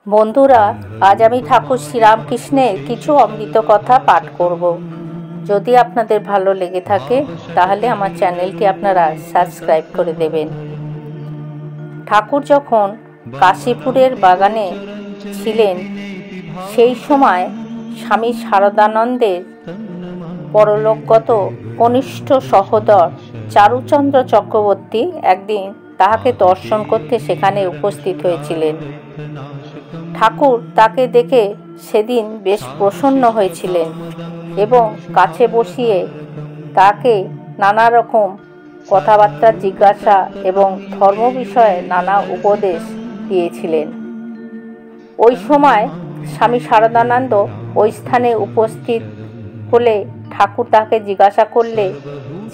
বন্ধুরা, আজ আমি ঠাকুর শ্রীরামকৃষ্ণের কিছু অমৃত কথা পাঠ করব। যদি আপনাদের ভালো লেগে থাকে তাহলে আমার চ্যানেলটি আপনারা সাবস্ক্রাইব করে দেবেন। ঠাকুর যখন কাশীপুরের বাগানে ছিলেন সেই সময় স্বামী শারদানন্দের পরলোকগত কনিষ্ঠ সহোদর চারুচন্দ্র চক্রবর্তী একদিন তাহাকে দর্শন করতে সেখানে উপস্থিত হয়েছিলেন। ঠাকুর তাকে দেখে সেদিন বেশ প্রসন্ন হয়েছিলেন এবং কাছে বসিয়ে তাকে নানা রকম কথাবার্তা জিজ্ঞাসা এবং ধর্ম বিষয়ে নানা উপদেশ দিয়েছিলেন। ওই সময় স্বামী শারদানন্দ ওই স্থানে উপস্থিত হলে ঠাকুর তাকে জিজ্ঞাসা করলে,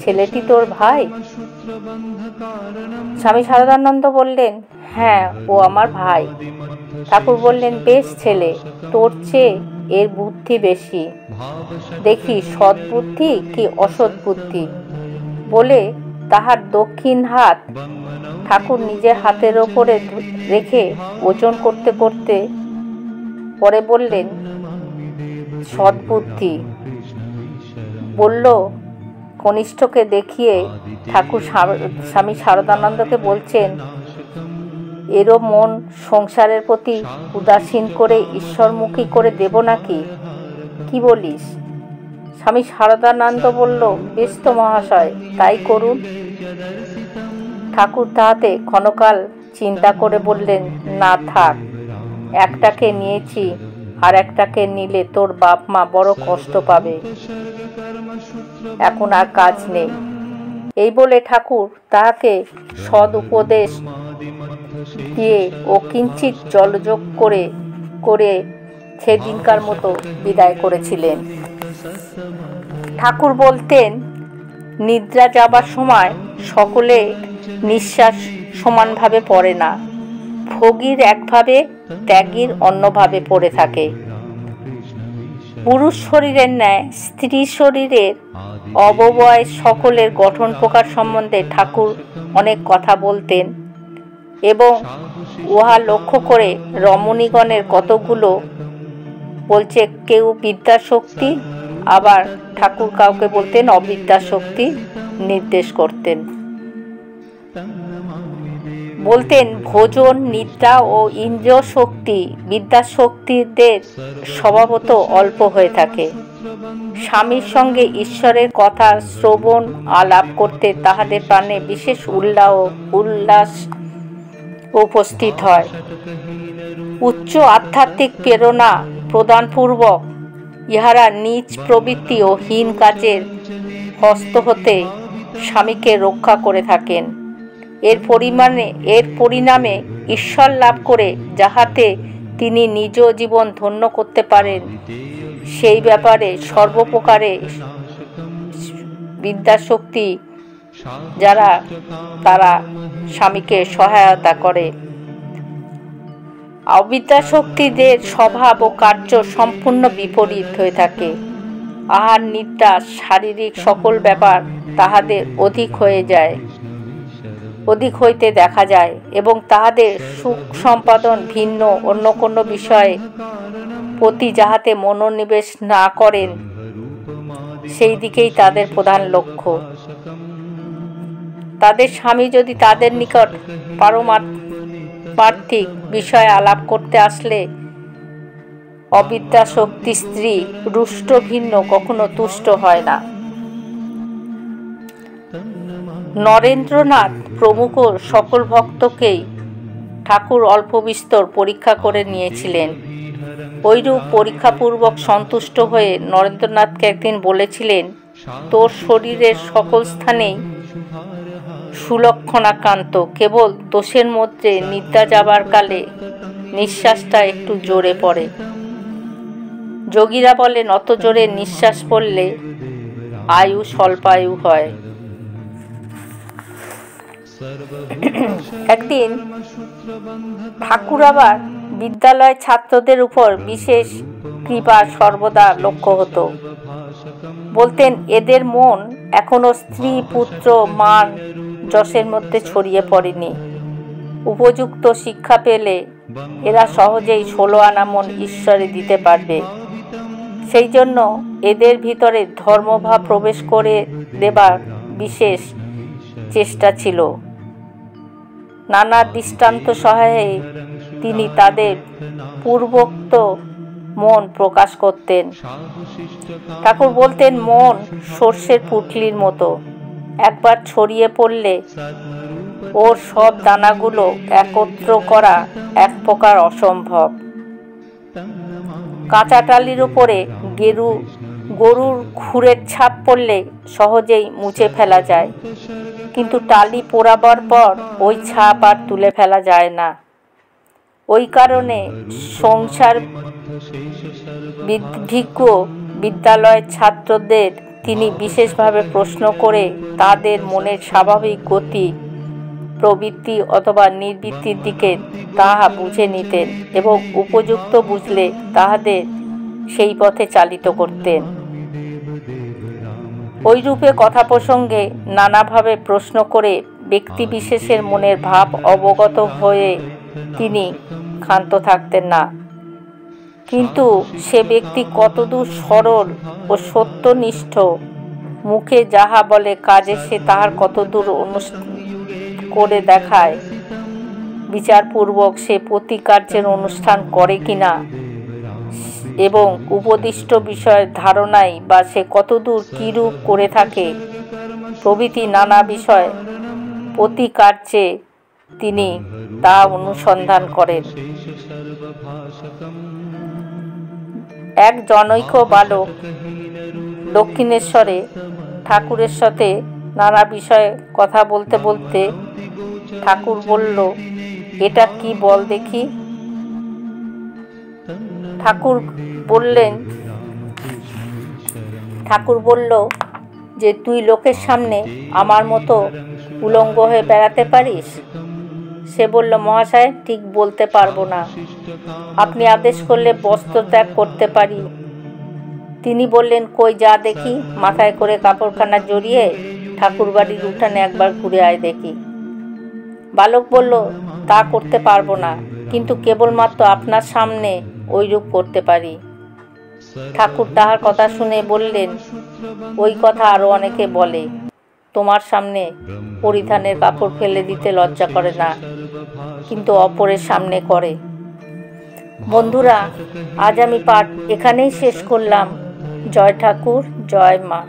ছেলেটি তোর ভাই? স্বামী শারদানন্দ বললেন, হ্যাঁ, ও আমার ভাই। ঠাকুর বললেন, বেশ ছেলে, তোর চেয়ে এর বুদ্ধি বেশি, দেখি সৎ বুদ্ধি কি অসৎ বুদ্ধি। বলে তাহার দক্ষিণ হাত ঠাকুর নিজের হাতের ওপরে রেখে ওজন করতে করতে পরে বললেন, সৎ বুদ্ধি। বলল কনিষ্ঠকে দেখিয়ে ঠাকুর স্বামী শারদানন্দকে বলছেন, এরও মন সংসারের প্রতি উদাসীন করে ঈশ্বরমুখী করে দেব নাকি, কি বলিস? স্বামী শারদানন্দ বলল, বেশ তো মহাশয়, তাই করুন। ঠাকুর তাহাতে ক্ষণকাল চিন্তা করে বললেন, না থাক, একটাকে নিয়েছি, আর একটাকে নিলে তোর বাপ মা বড় কষ্ট পাবে, এখন আর কাজ নেই। এই বলে ঠাকুর তাহাকে সদ উপদেশ দিয়ে ও কিঞ্চিৎ জলযোগ করে করে সেদিনকার মতো বিদায় করেছিলেন। ঠাকুর বলতেন, নিদ্রা যাবার সময় সকলে নিঃশ্বাস সমানভাবে পড়ে না, ভোগীর একভাবে, ত্যাগীর অন্যভাবে পড়ে থাকে। পুরুষ শরীরের ন্যায় স্ত্রী শরীরের অবয়ব সকলের গঠন প্রকার সম্বন্ধে ঠাকুর অনেক কথা বলতেন এবং উহা লক্ষ্য করে রমণীগণের কতগুলো বলছে, কেউ বিদ্যাশক্তি, আবার ঠাকুর কাউকে বলতেন অবিদ্যাশক্তি নির্দেশ করতেন। বলতেন, ভোজন, নিদ্রা ও ইন্দ্রিয় শক্তি বিদ্যাশক্তিদের স্বভাবত অল্প হয়ে থাকে। স্বামীর সঙ্গে ঈশ্বরের কথা শ্রবণ আলাপ করতে তাহাদের প্রাণে বিশেষ উল্লাস উপস্থিত হয়। উচ্চ আধ্যাত্মিক প্রেরণা প্রদানপূর্বক ইহারা নিজ প্রবৃত্তি ও হীন কাজের হস্ত হতে স্বামীকে রক্ষা করে থাকেন। এর পরিণামে ঈশ্বর লাভ করে যাহাতে তিনি নিজ জীবন ধন্য করতে পারেন, সেই ব্যাপারে সর্বপ্রকারে বিদ্যাশক্তি যারা তারা স্বামীকে সহায়তা করে। অবিদ্যাশক্তিদের স্বভাব ও কার্য সম্পূর্ণ বিপরীত হয়ে থাকে। আহার, নিদ্রা, শারীরিক সকল ব্যাপার তাহাদের অধিক হইতে দেখা যায় এবং তাহাদের সুখ সম্পাদন ভিন্ন অন্য কোনো বিষয়ে প্রতি যাহাতে মনোনিবেশ না করেন, সেই দিকেই তাদের প্রধান লক্ষ্য। তাদের স্বামী যদি তাদের নিকট পারমার্থিক বিষয়ে আলাপ করতে আসলে অবিদ্যাশক্তি স্ত্রী রুষ্ট ভিন্ন কখনো তুষ্ট হয় না। নরেন্দ্রনাথ প্রমুখ সকল ভক্তকেই ঠাকুর অল্প বিস্তর পরীক্ষা করে নিয়েছিলেন। ঐরূপ পরীক্ষাপূর্বক সন্তুষ্ট হয়ে নরেন্দ্রনাথকে একদিন বলেছিলেন, তোর শরীরের সকল স্থানেই সুলক্ষণাকান্ত, কেবল দোষের মধ্যে নিদ্রা যাবার কালে নিঃশ্বাসটা একটু জোরে পড়ে। যোগীরা বলেন, অত জোরে নিঃশ্বাস পড়লে আয়ু স্বল্পায়ু হয়। একদিন ঠাকুর আবার বিদ্যালয় ছাত্রদের উপর বিশেষ কৃপা সর্বদা লক্ষ্য হতো। বলতেন, এদের মন এখনো স্ত্রী, পুত্র, মান, যশের মধ্যে ছড়িয়ে পড়েনি। উপযুক্ত শিক্ষা পেলে এরা সহজেই 16 আনা মন ঈশ্বরে দিতে পারবে। সেই জন্য এদের ভিতরে ধর্মভাব প্রবেশ করে দেবার বিশেষ চেষ্টা ছিল। নানা দৃষ্টান্ত সহায়ে তিনি তাদের পূর্বোক্ত মন প্রকাশ করতেন। ঠাকুর বলতেন, মন সর্ষের পুঁটলির মতো, একবার ছড়িয়ে পড়লে ওর সব দানাগুলো একত্র করা এক প্রকার অসম্ভব। কাঁচা টালির উপরে গরুর খুরের ছাপ পড়লে সহজেই মুছে ফেলা যায়, কিন্তু টালি পোড়াবার পর ওই ছাপ আর তুলে ফেলা যায় না। ওই কারণে সংসার বিদ্ভিজ্ঞ বিদ্যালয়ের ছাত্রদের তিনি বিশেষভাবে প্রশ্ন করে তাদের মনের স্বাভাবিক গতি, প্রবৃত্তি অথবা নিবৃত্তির দিকে তাহা বুঝে নিতেন এবং উপযুক্ত বুঝলে তাহাদের সেই পথে চালিত করতেন। ওইরূপে কথা প্রসঙ্গে নানাভাবে প্রশ্ন করে ব্যক্তিবিশেষের মনের ভাব অবগত হয়ে তিনি ক্ষান্ত থাকতেন না। কিন্তু সে ব্যক্তি কতদূর সরল ও সত্যনিষ্ঠ, মুখে যাহা বলে কাজে সে তাহার কতদূর করে দেখায়, বিচারপূর্বক সে প্রতিকার্যের অনুষ্ঠান করে কিনা এবং উপদিষ্ট বিষয়ের ধারণাই বা সে কতদূর কিরূপ করে থাকে প্রভৃতি নানা বিষয় প্রতিকার্যে তিনি তা অনুসন্ধান করেন। এক জনৈক বালক দক্ষিণেশ্বরে ঠাকুরের সাথে নানা বিষয়ে কথা বলতে বলতে ঠাকুর বলল, এটা কি বল দেখি। ঠাকুর বলল যে, তুই লোকের সামনে আমার মতো উলঙ্গ হয়ে বেড়াতে পারিস? সে বলল, মহাশয়, ঠিক বলতে পারবো না, আপনি আদেশ করলে বস্ত্র ত্যাগ করতে পারি। তিনি বললেন, কই যা দেখি, মাথায় করে কাপড়খানা জড়িয়ে ঠাকুর বাড়ির উঠানে একবার ঘুরে আয় দেখি। বালক বলল, তা করতে পারবো না, কিন্তু কেবলমাত্র আপনার সামনে ওইরূপ করতে পারি। ঠাকুর তাহার কথা শুনে বললেন, ওই কথা আরো অনেকে বলে, তোমার সামনে পরিধানের কাপড় ফেলে দিতে লজ্জা করে না, কিন্তু অপরের সামনে করে। বন্ধুরা, আজ আমি পাঠ এখানেই শেষ করলাম। জয় ঠাকুর, জয় মা।